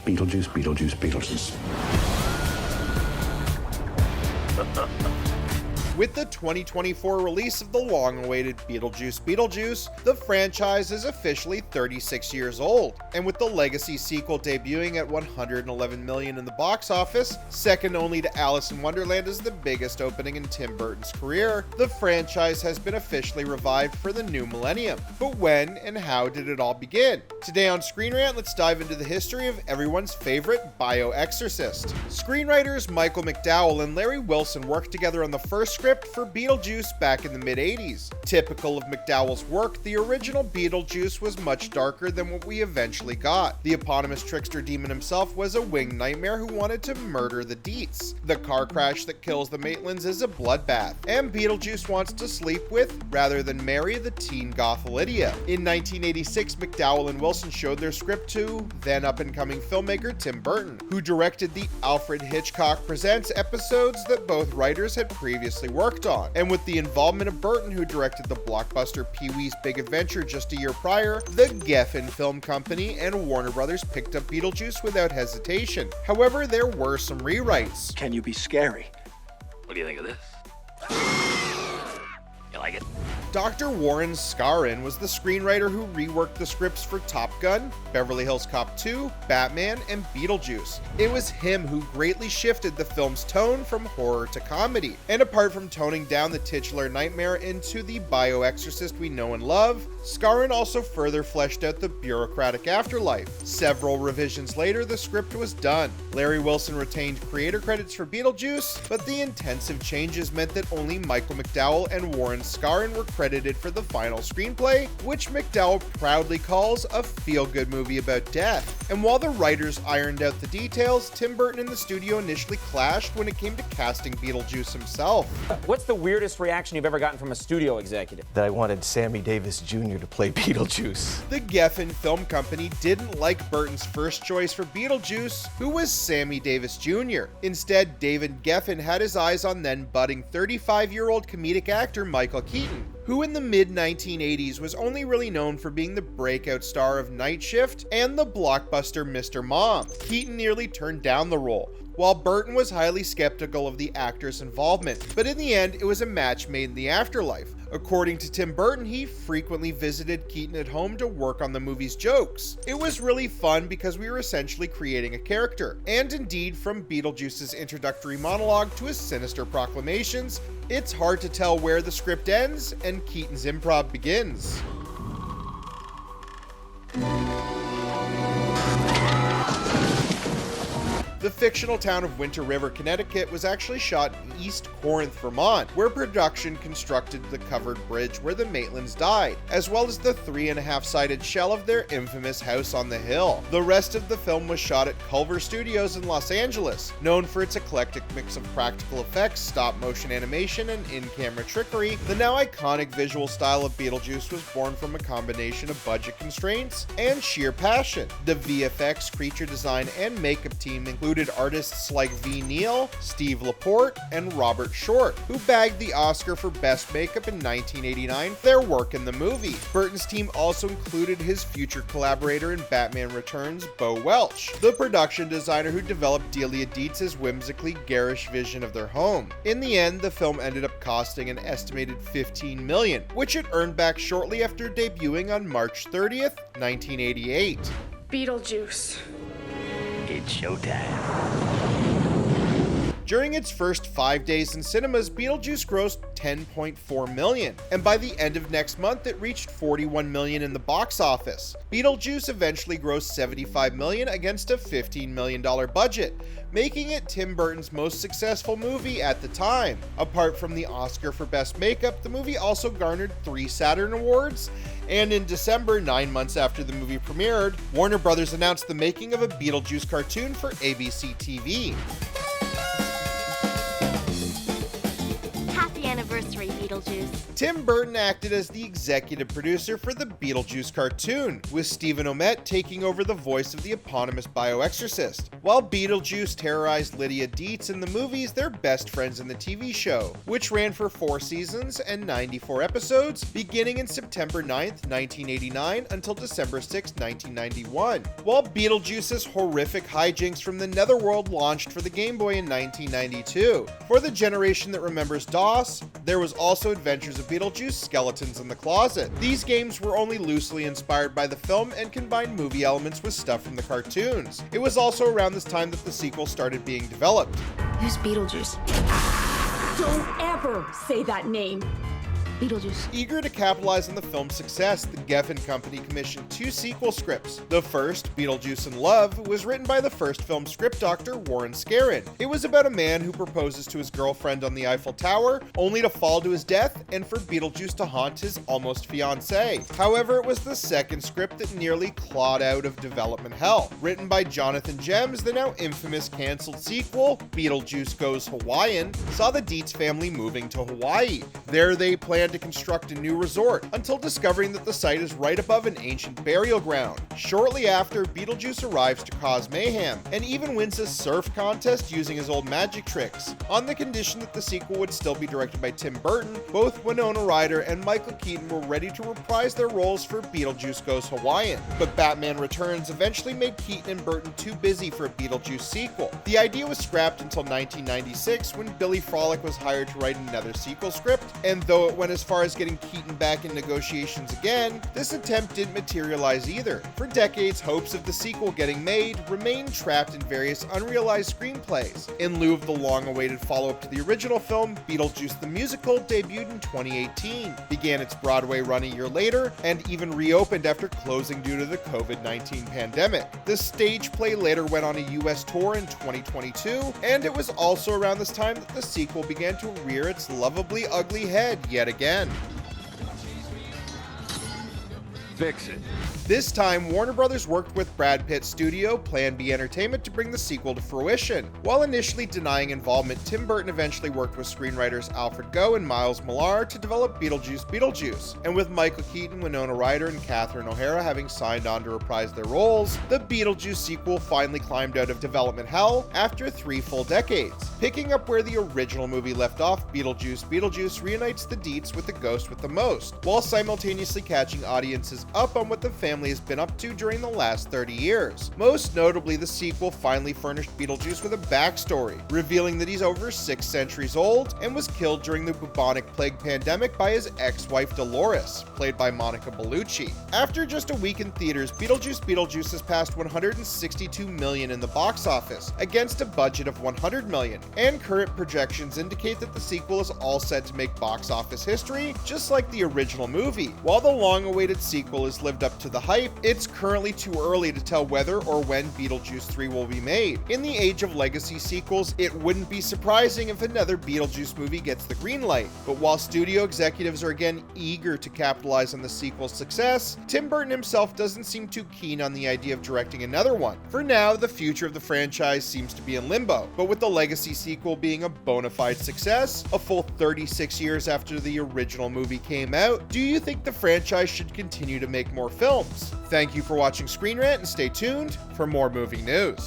Beetlejuice, Beetlejuice, Beetlejuice. With the 2024 release of the long-awaited Beetlejuice, the franchise is officially 36 years old, and with the legacy sequel debuting at $111 million in the box office, second only to Alice in Wonderland as the biggest opening in Tim Burton's career, the franchise has been officially revived for the new millennium. But when and how did it all begin? Today on ScreenRant, let's dive into the history of everyone's favorite bio-exorcist. Screenwriters Michael McDowell and Larry Wilson worked together on the first script for Beetlejuice back in the mid-80s. Typical of McDowell's work, the original Beetlejuice was much darker than what we eventually got. The eponymous trickster demon himself was a winged nightmare who wanted to murder the Deets. The car crash that kills the Maitlands is a bloodbath, and Beetlejuice wants to sleep with, rather than marry, the teen goth Lydia. In 1986, McDowell and Wilson showed their script to then up-and-coming filmmaker Tim Burton, who directed the Alfred Hitchcock Presents episodes that both writers had previously worked on. And with the involvement of Burton, who directed the blockbuster Pee-wee's Big Adventure just a year prior, the Geffen Film Company and Warner Brothers picked up Beetlejuice without hesitation. However, there were some rewrites. Can you be scary? What do you think of this? You like it? Dr. Warren Scarron was the screenwriter who reworked the scripts for Top Gun, Beverly Hills Cop 2, Batman, and Beetlejuice. It was him who greatly shifted the film's tone from horror to comedy. And apart from toning down the titular nightmare into the bio-exorcist we know and love, Scarron also further fleshed out the bureaucratic afterlife. Several revisions later, the script was done. Larry Wilson retained creator credits for Beetlejuice, but the intensive changes meant that only Michael McDowell and Warren Scarron were credited for the final screenplay, which McDowell proudly calls a feel-good movie about death. And while the writers ironed out the details, Tim Burton and the studio initially clashed when it came to casting Beetlejuice himself. What's the weirdest reaction you've ever gotten from a studio executive? That I wanted Sammy Davis Jr. to play Beetlejuice. The Geffen Film Company didn't like Burton's first choice for Beetlejuice, who was Sammy Davis Jr. Instead, David Geffen had his eyes on then budding 35-year-old comedic actor Michael Keaton, who in the mid-1980s was only really known for being the breakout star of Night Shift and the blockbuster Mr. Mom. Keaton nearly turned down the role, while Burton was highly skeptical of the actor's involvement, but in the end, it was a match made in the afterlife. According to Tim Burton, he frequently visited Keaton at home to work on the movie's jokes. It was really fun because we were essentially creating a character. And indeed, from Beetlejuice's introductory monologue to his sinister proclamations, it's hard to tell where the script ends and Keaton's improv begins. The fictional town of Winter River, Connecticut was actually shot in East Corinth, Vermont, where production constructed the covered bridge where the Maitlands died, as well as the 3.5-sided shell of their infamous house on the hill. The rest of the film was shot at Culver Studios in Los Angeles, known for its eclectic mix of practical effects, stop-motion animation, and in-camera trickery. The now iconic visual style of Beetlejuice was born from a combination of budget constraints and sheer passion. The VFX, creature design, and makeup team included artists like V. Neal, Steve Laporte, and Robert Short, who bagged the Oscar for Best Makeup in 1989 for their work in the movie. Burton's team also included his future collaborator in Batman Returns, Bo Welch, the production designer who developed Delia Dietz's whimsically garish vision of their home. In the end, the film ended up costing an estimated $15 million, which it earned back shortly after debuting on March 30th, 1988. Beetlejuice. It's showtime. During its first 5 days in cinemas, Beetlejuice grossed $10.4 million, and by the end of next month, it reached $41 million in the box office. Beetlejuice eventually grossed $75 million against a $15 million budget, making it Tim Burton's most successful movie at the time. Apart from the Oscar for Best Makeup, the movie also garnered 3 Saturn Awards, and in December, 9 months after the movie premiered, Warner Brothers announced the making of a Beetlejuice cartoon for ABC TV. Happy anniversary, country, Beetlejuice. Tim Burton acted as the executive producer for the Beetlejuice cartoon, with Stephen Omet taking over the voice of the eponymous bio-exorcist. While Beetlejuice terrorized Lydia Dietz in the movies, they're best friends in the TV show, which ran for 4 seasons and 94 episodes, beginning in September 9th, 1989 until December 6, 1991. While Beetlejuice's horrific hijinks from the Netherworld launched for the Game Boy in 1992. For the generation that remembers DOS, there was also Adventures of Beetlejuice: Skeletons in the Closet. These games were only loosely inspired by the film and combined movie elements with stuff from the cartoons. It was also around this time that the sequel started being developed. Who's Beetlejuice? Don't ever say that name. Beetlejuice. Eager to capitalize on the film's success, the Geffen Company commissioned 2 sequel scripts. The first, Beetlejuice in Love, was written by the first film script doctor Warren Scarron. It was about a man who proposes to his girlfriend on the Eiffel Tower, only to fall to his death and for Beetlejuice to haunt his almost fiancée. However, it was the second script that nearly clawed out of development hell. Written by Jonathan Gems, the now infamous cancelled sequel, Beetlejuice Goes Hawaiian, saw the Dietz family moving to Hawaii. There they planned to construct a new resort, until discovering that the site is right above an ancient burial ground. Shortly after, Beetlejuice arrives to cause mayhem, and even wins a surf contest using his old magic tricks. On the condition that the sequel would still be directed by Tim Burton, both Winona Ryder and Michael Keaton were ready to reprise their roles for Beetlejuice Goes Hawaiian, but Batman Returns eventually made Keaton and Burton too busy for a Beetlejuice sequel. The idea was scrapped until 1996, when Billy Frolic was hired to write another sequel script, and though it went as far as getting Keaton back in negotiations again, this attempt didn't materialize either. For decades, hopes of the sequel getting made remained trapped in various unrealized screenplays. In lieu of the long-awaited follow-up to the original film, Beetlejuice the Musical debuted in 2018, began its Broadway run a year later, and even reopened after closing due to the COVID-19 pandemic. The stage play later went on a US tour in 2022, and it was also around this time that the sequel began to rear its lovably ugly head yet again. Fix it. This time, Warner Brothers worked with Brad Pitt's studio, Plan B Entertainment, to bring the sequel to fruition. While initially denying involvement, Tim Burton eventually worked with screenwriters Alfred Goh and Miles Millar to develop Beetlejuice, and with Michael Keaton, Winona Ryder, and Catherine O'Hara having signed on to reprise their roles, the Beetlejuice sequel finally climbed out of development hell after 3 full decades. Picking up where the original movie left off, Beetlejuice reunites the Dietz with the ghost with the most, while simultaneously catching audiences up on what the family has been up to during the last 30 years. Most notably, the sequel finally furnished Beetlejuice with a backstory, revealing that he's over 6 centuries old and was killed during the bubonic plague pandemic by his ex-wife Dolores, played by Monica Bellucci. After just a week in theaters, Beetlejuice has passed $162 million in the box office, against a budget of $100 million, and current projections indicate that the sequel is all set to make box office history, just like the original movie. While the long-awaited sequel has lived up to the hype, it's currently too early to tell whether or when Beetlejuice 3 will be made. In the age of legacy sequels, it wouldn't be surprising if another Beetlejuice movie gets the green light. But while studio executives are again eager to capitalize on the sequel's success, Tim Burton himself doesn't seem too keen on the idea of directing another one. For now, the future of the franchise seems to be in limbo, but with the legacy sequel being a bona fide success, a full 36 years after the original movie came out, do you think the franchise should continue to make more films? Thank you for watching Screen Rant, and stay tuned for more movie news.